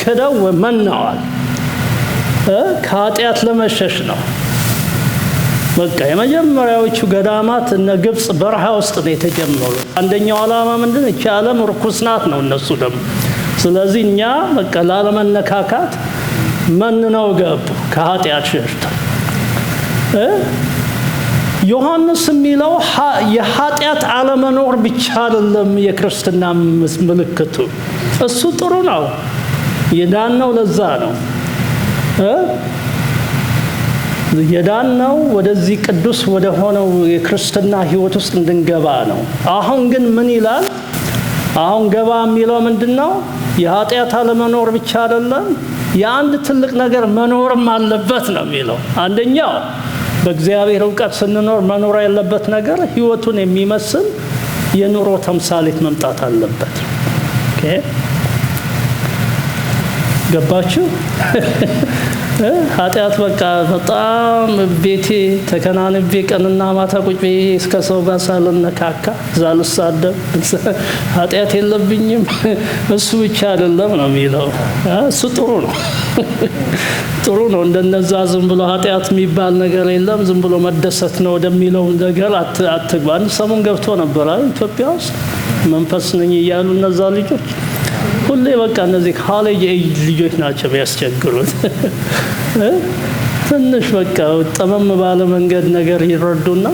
ክደው መናዋል ከኃጢአት ለመሸሽ ነው። በቃ የመጀመሪያዎቹ ገዳማት እነ ግብጽ በረሃ ውስጥ ነው የተጀመሩ። አንደኛው ዓላማ ምንድነው? እቺ ዓለም ርኩስ ናት ነው እነሱ ደግሞ። ስለዚህ እኛ በቃ ላለመነካካት መንነው ገቡ ከኃጢአት ሸሽተው። ዮሐንስ የሚለው የኃጢአት አለመኖር ብቻ አይደለም የክርስትና ምልክቱ። እሱ ጥሩ ነው የዳነው ለዛ ነው የዳነው ወደዚህ ቅዱስ ወደ ሆነው የክርስትና ህይወት ውስጥ እንድንገባ ነው። አሁን ግን ምን ይላል? አሁን ገባ የሚለው ምንድነው? የኃጢአት አለመኖር ብቻ አይደለም የአንድ ትልቅ ነገር መኖርም አለበት ነው የሚለው። አንደኛው በእግዚአብሔር ዕውቀት ስንኖር መኖር ያለበት ነገር ህይወቱን የሚመስል የኑሮ ተምሳሌት መምጣት አለበት። ኦኬ ገባችሁ? ኃጢአት በቃ በጣም ቤቴ ተከናንቤ ቀንና ማታ ቁጭ ብዬ እስከ ሰው ጋር ሳልነካካ ሳልሳደብ ኃጢአት የለብኝም እሱ ብቻ አይደለም ነው የሚለው። እሱ ጥሩ ነው ጥሩ ነው። እንደነዛ ዝም ብሎ ኃጢአት የሚባል ነገር የለም ዝም ብሎ መደሰት ነው ወደሚለው ነገር አትግባ። አንድ ሰሞን ገብቶ ነበር ኢትዮጵያ ውስጥ መንፈስ ነኝ እያሉ እነዛ ልጆች ሁሌ በቃ እነዚህ ኮሌጅ ኤጅ ልጆች ናቸው የሚያስቸግሩት። ትንሽ በቃ ጠመም ባለ መንገድ ነገር ይረዱና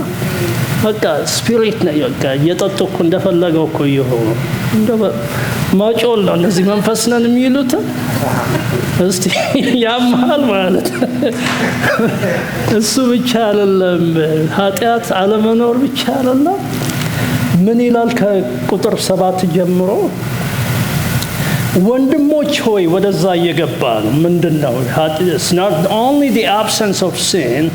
በቃ ስፒሪት ነው በቃ እየጠጡ እኮ እንደፈለገው እኮ ይሆኑ እንደ ማጮል ነው እነዚህ መንፈስ ነን የሚሉት። እስቲ ያማል ማለት እሱ ብቻ አይደለም ኃጢአት አለመኖር ብቻ አይደለም። ምን ይላል ከቁጥር 7 ጀምሮ? ወንድሞች ሆይ ወደዛ እየገባ ነው። ምንድነው? It's not only the absence of sin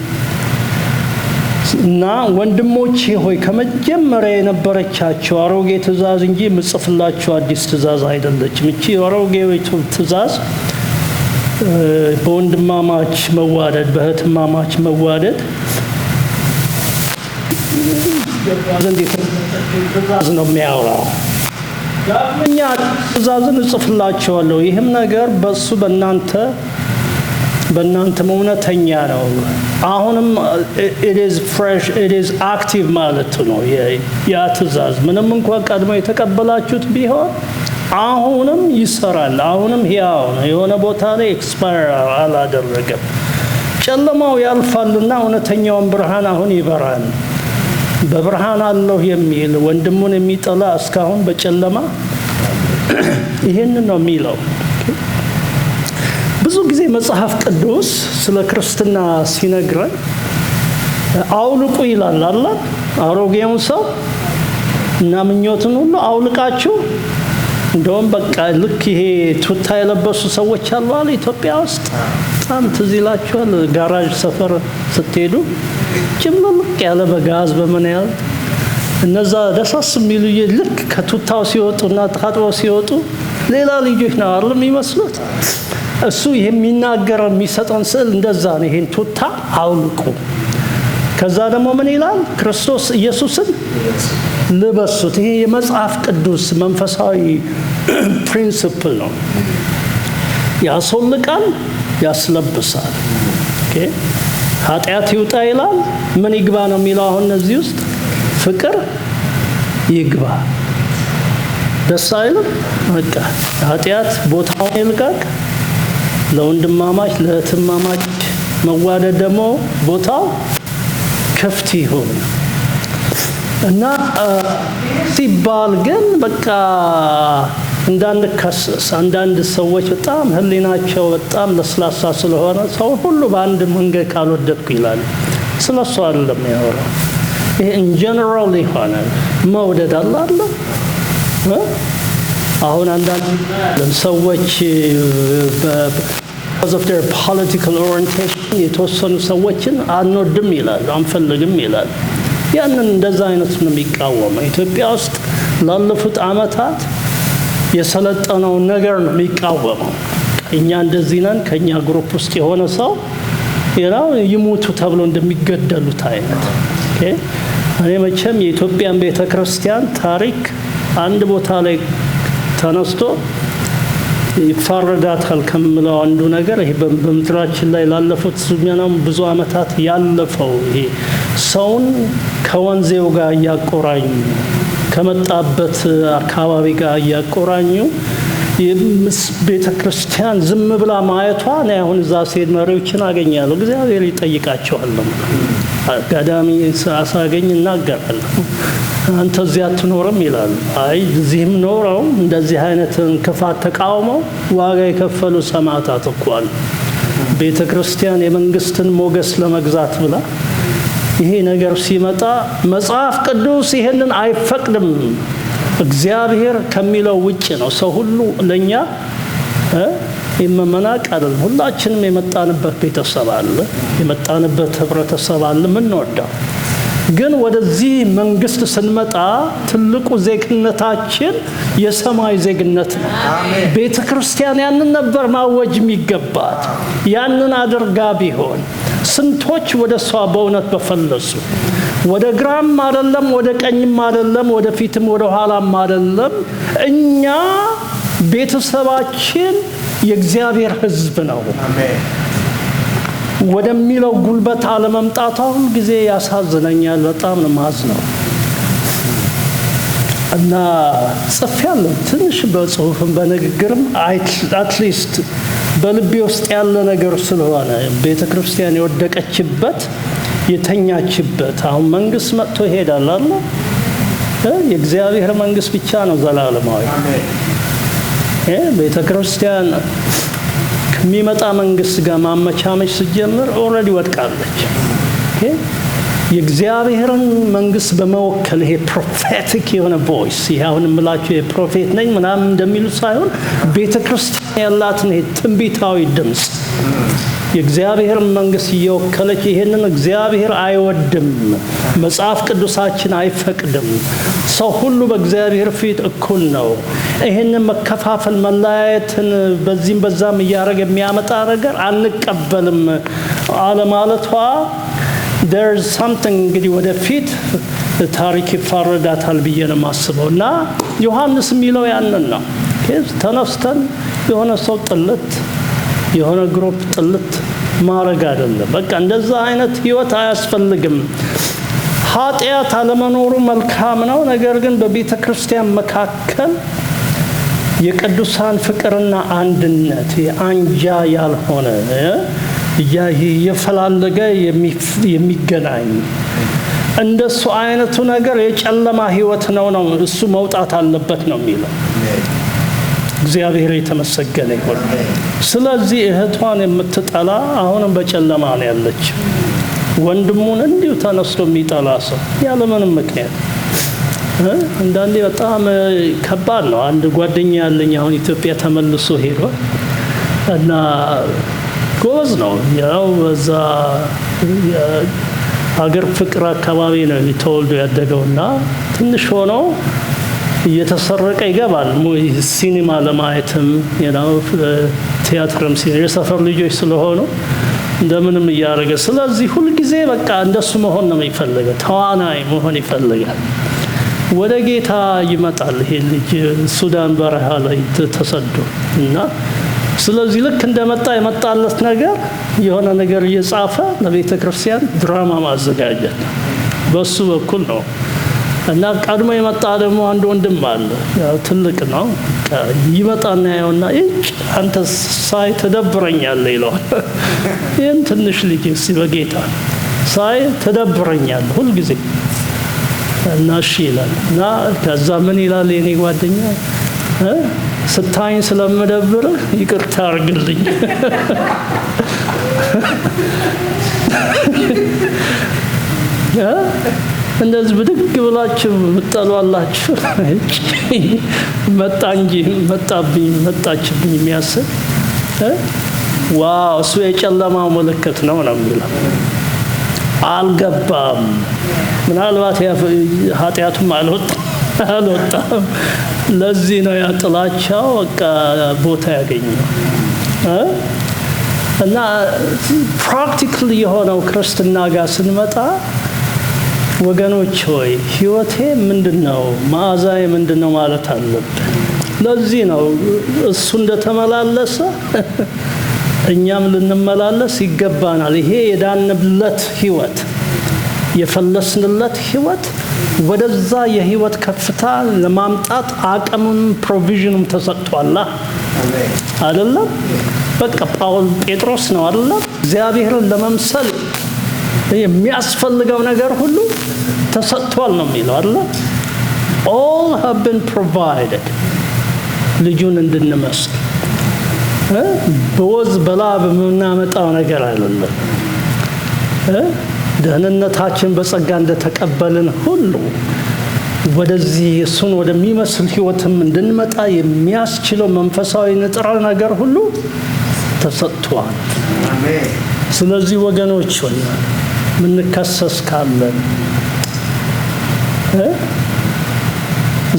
እና ወንድሞች ሆይ ከመጀመሪያ የነበረቻቸው አሮጌ ትእዛዝ እንጂ ምጽፍላችሁ አዲስ ትእዛዝ አይደለችም። እቺ አሮጌው ትእዛዝ በወንድማማች መዋደድ በእህትማማች መዋደድ ዘንድ ትእዛዝ ነው የሚያወራው። ዳግመኛ ትእዛዝን እጽፍላችኋለሁ ይህም ነገር በሱ በእናንተ እውነተኛ ነው። አሁንም it is fresh it is active ማለት ነው። ያ ትእዛዝ ምንም እንኳን ቀድሞ የተቀበላችሁት ቢሆን አሁንም ይሰራል። አሁንም ሕያው ነው። የሆነ ቦታ ላይ ኤክስፓየር አላደረገም። ጨለማው ያልፋልና እውነተኛውን ብርሃን አሁን ይበራል። በብርሃን አለሁ የሚል ወንድሙን የሚጠላ እስካሁን በጨለማ ይሄንን ነው የሚለው። ብዙ ጊዜ መጽሐፍ ቅዱስ ስለ ክርስትና ሲነግረን አውልቁ ይላል አለ። አሮጌውን ሰው እና ምኞትን ሁሉ አውልቃችሁ እንደውም በቃ ልክ ይሄ ቱታ የለበሱ ሰዎች አሉ አለ ኢትዮጵያ ውስጥ በጣም ትዝ ይላችኋል። ጋራዥ ሰፈር ስትሄዱ ጭምልቅ ያለ በጋዝ በምን ያህል እነዛ ደሳስ የሚሉ ልክ ከቱታው ሲወጡና ታጥበው ሲወጡ ሌላ ልጆች ነው አይደል የሚመስሉት። እሱ የሚናገር የሚሰጠን ስዕል እንደዛ ነው። ይሄን ቱታ አውልቁ። ከዛ ደግሞ ምን ይላል? ክርስቶስ ኢየሱስን ልበሱት። ይሄ የመጽሐፍ ቅዱስ መንፈሳዊ ፕሪንሲፕል ነው። ያስወልቃል፣ ያስለብሳል። ኦኬ ኃጢአት ይውጣ ይላል። ምን ይግባ ነው የሚለው? አሁን እዚህ ውስጥ ፍቅር ይግባ። ደስ አይልም? በቃ ኃጢአት ቦታውን ይልቀቅ። ለወንድማማች ለእህትማማች መዋደድ ደግሞ ቦታው ክፍት ይሁን እና ሲባል ግን በቃ እንዳንከሰስ አንዳንድ ሰዎች በጣም ህሊናቸው በጣም ለስላሳ ስለሆነ ሰው ሁሉ በአንድ መንገድ ካልወደድኩ ይላል። ስለሱ አይደለም ያወራው። ይሄ ኢን ጀነራል የሆነ መውደድ አለ። አሁን አንዳንድ ሰዎች because of their political orientation የተወሰኑ ሰዎችን አንወድም ይላል፣ አንፈልግም ይላል። ያንን እንደዛ አይነት ነው የሚቃወመው። ኢትዮጵያ ውስጥ ላለፉት ዓመታት የሰለጠነውን ነገር ነው የሚቃወመው። እኛ እንደዚህ ነን፣ ከኛ ግሩፕ ውስጥ የሆነ ሰው ይሞቱ ተብሎ እንደሚገደሉት አይነት። እኔ መቼም የኢትዮጵያን ቤተክርስቲያን ታሪክ አንድ ቦታ ላይ ተነስቶ ይፋረዳታል ከምለው አንዱ ነገር ይሄ በምድራችን ላይ ላለፉት ብዙ ዓመታት ያለፈው ይሄ ሰውን ከወንዜው ጋር እያቆራኙ ከመጣበት አካባቢ ጋር እያቆራኙ ቤተክርስቲያን ዝም ብላ ማየቷ ነው። አሁን እዛ ሴት መሪዎችን አገኛለሁ፣ እግዚአብሔር ይጠይቃቸዋል። አጋዳሚ ሳገኝ እናገራለሁ። አንተ እዚያ አትኖርም ይላል። አይ እዚህም ኖረው እንደዚህ አይነት እንቅፋት ተቃውመው ዋጋ የከፈሉ ሰማዕታት እኮ አሉ። ቤተክርስቲያን የመንግስትን ሞገስ ለመግዛት ብላ ይሄ ነገር ሲመጣ መጽሐፍ ቅዱስ ይሄንን አይፈቅድም። እግዚአብሔር ከሚለው ውጭ ነው። ሰው ሁሉ ለኛ የመመናቅ አይደለም። ሁላችንም የመጣንበት ቤተሰብ አለ፣ የመጣንበት ህብረተሰብ አለ ምንወዳው። ግን ወደዚህ መንግስት ስንመጣ ትልቁ ዜግነታችን የሰማይ ዜግነት ነው። ቤተክርስቲያን ያንን ነበር ማወጅ የሚገባት። ያንን አድርጋ ቢሆን ስንቶች ወደ እሷ በእውነት በፈለሱ። ወደ ግራም አይደለም፣ ወደ ቀኝም አይደለም፣ ወደ ፊትም ወደ ኋላም አይደለም። እኛ ቤተሰባችን የእግዚአብሔር ሕዝብ ነው ወደሚለው ጉልበት አለመምጣቷ ሁሉ ጊዜ ያሳዝነኛል። በጣም ነው ማዝነው እና ጽፌያለሁ ትንሽ በጽሁፍም በንግግርም አትሊስት በልቤ ውስጥ ያለ ነገር ስለሆነ ቤተክርስቲያን የወደቀችበት የተኛችበት አሁን መንግስት መጥቶ ይሄዳል አለ። የእግዚአብሔር መንግስት ብቻ ነው ዘላለማዊ። ቤተክርስቲያን ከሚመጣ መንግስት ጋር ማመቻመች ሲጀምር ኦልሬዲ ወድቃለች። የእግዚአብሔርን መንግስት በመወከል ይሄ ፕሮፌቲክ የሆነ ቮይስ ይሄ አሁን የምላችሁ የፕሮፌት ነኝ ምናምን እንደሚሉ ሳይሆን ቤተክርስቲያን ያላትን ይሄ ትንቢታዊ ድምፅ የእግዚአብሔርን መንግስት እየወከለች ይሄንን እግዚአብሔር አይወድም፣ መጽሐፍ ቅዱሳችን አይፈቅድም። ሰው ሁሉ በእግዚአብሔር ፊት እኩል ነው። ይሄንን መከፋፈል መለያየትን በዚህም በዛም እያደረገ የሚያመጣ ነገር አንቀበልም አለማለቷ there's something እንግዲህ ወደፊት ታሪክ ይፋረዳታል ብዬ ነው የማስበው። እና ዮሐንስ የሚለው ያንን ነው። ተነስተን የሆነ ሰው ጥልት የሆነ ግሩፕ ጥልት ማድረግ አይደለም። በቃ እንደዛ አይነት ህይወት አያስፈልግም። ኃጢአት አለመኖሩ መልካም ነው። ነገር ግን በቤተ ክርስቲያን መካከል የቅዱሳን ፍቅርና አንድነት የአንጃ ያልሆነ የፈላለገ የሚገናኝ እንደሱ አይነቱ ነገር የጨለማ ህይወት ነው እሱ መውጣት አለበት ነው የሚለው። እግዚአብሔር የተመሰገነ ይሁን። ስለዚህ እህቷን የምትጠላ አሁንም በጨለማ ነው ያለች። ወንድሙን እንዲሁ ተነስቶ የሚጠላ ሰው ያለ ምንም ምክንያት አንዳንዴ በጣም ከባድ ነው። አንድ ጓደኛ ያለኝ አሁን ኢትዮጵያ ተመልሶ ሄዷል እና ጎበዝ ነው። ያው በዛ ሀገር ፍቅር አካባቢ ነው ተወልዶ ያደገውና ትንሽ ሆኖ እየተሰረቀ ይገባል ሲኒማ ለማየትም ቲያትርም የሰፈር ልጆች ስለሆኑ እንደምንም እያደረገ ስለዚህ ሁልጊዜ በቃ እንደሱ መሆን ነው የሚፈልገው። ተዋናይ መሆን ይፈልጋል። ወደ ጌታ ይመጣል ይሄ ልጅ ሱዳን በረሃ ላይ ተሰዶ እና ስለዚህ ልክ እንደመጣ የመጣለት ነገር የሆነ ነገር እየጻፈ ለቤተ ክርስቲያን ድራማ ማዘጋጀት በሱ በኩል ነው። እና ቀድሞ የመጣ ደግሞ አንድ ወንድም አለ ያው ትልቅ ነው ይመጣና ያውና አንተ ሳይ ተደብረኛለህ ይለዋል። ይሄን ትንሽ ልጅ በጌታ ሳይ ተደብረኛለህ ሁሉ ጊዜ እና እሺ ይላል። እና ከዛ ምን ይላል የኔ ጓደኛ ስታይን ስለምደብር ይቅርታ አድርግልኝ እንደዚህ ብድግ ብላችሁ ምጠሏላችሁ መጣ እንጂ መጣብኝ መጣችብኝ የሚያስብ ዋው እሱ የጨለማው ምልክት ነው የሚለው። አልገባም ምናልባት ኃጢአቱም አልወጣም። ለዚህ ነው ያጥላቻው በቃ ቦታ ያገኘው። እና ፕራክቲካሊ የሆነው ክርስትና ጋር ስንመጣ ወገኖች ሆይ ህይወቴ ምንድነው መዓዛዬ ምንድነው ማለት አለብን። ለዚህ ነው እሱ እንደተመላለሰ እኛም ልንመላለስ ይገባናል። ይሄ የዳንበት ህይወት የፈለስንለት ህይወት ወደዛ የህይወት ከፍታ ለማምጣት አቅምም ፕሮቪዥንም ተሰጥቷል አይደለም። በቃ ጴጥሮስ ነው አይደለም እግዚአብሔርን ለመምሰል የሚያስፈልገው ነገር ሁሉ ተሰጥቷል ነው የሚለው አይደለም። all have been provided ልጁን እንድንመስል በወዝ በላብ የምናመጣው ነገር አይደለም። ደህንነታችን በጸጋ እንደተቀበልን ሁሉ ወደዚህ እሱን ወደሚመስል ህይወትም እንድንመጣ የሚያስችለው መንፈሳዊ ንጥረ ነገር ሁሉ ተሰጥቷል። ስለዚህ ወገኖች ሆይ ምንከሰስ ካለን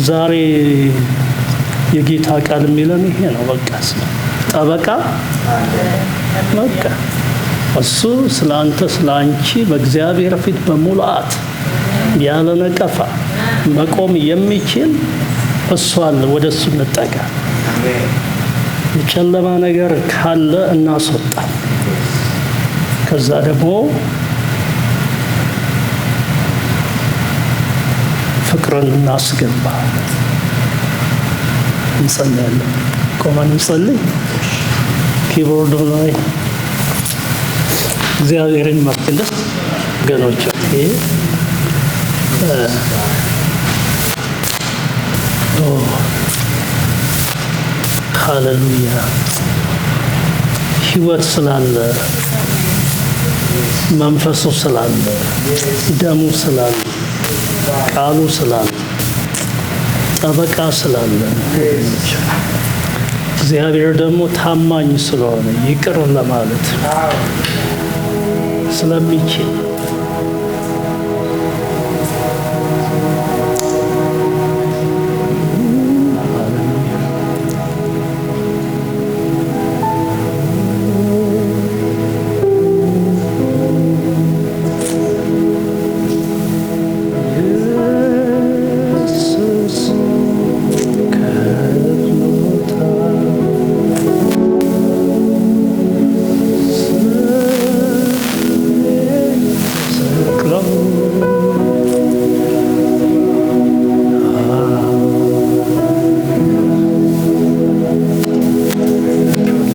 ዛሬ የጌታ ቃል የሚለን ይሄ ነው። በቃ ጠበቃ በቃ እሱ ስላንተ ስላንቺ በእግዚአብሔር ፊት በሙላት ያለ ነቀፋ መቆም የሚችል እሱ አለ። ወደሱ እንጠጋ። የጨለማ ነገር ካለ እናስወጣ። ከዛ ደግሞ ፍቅርን እናስገባ። እንጸልያለን። ቆመን እንጸልይ። ኪቦርዱ ላይ እግዚአብሔርን መቅደስ ገኖች ሃሌሉያ ህይወት ስላለ መንፈሱ ስላለ ደሙ ስላለ ቃሉ ስላለ ጠበቃ ስላለ እግዚአብሔር ደግሞ ታማኝ ስለሆነ ይቅር ለማለት ስለሚችል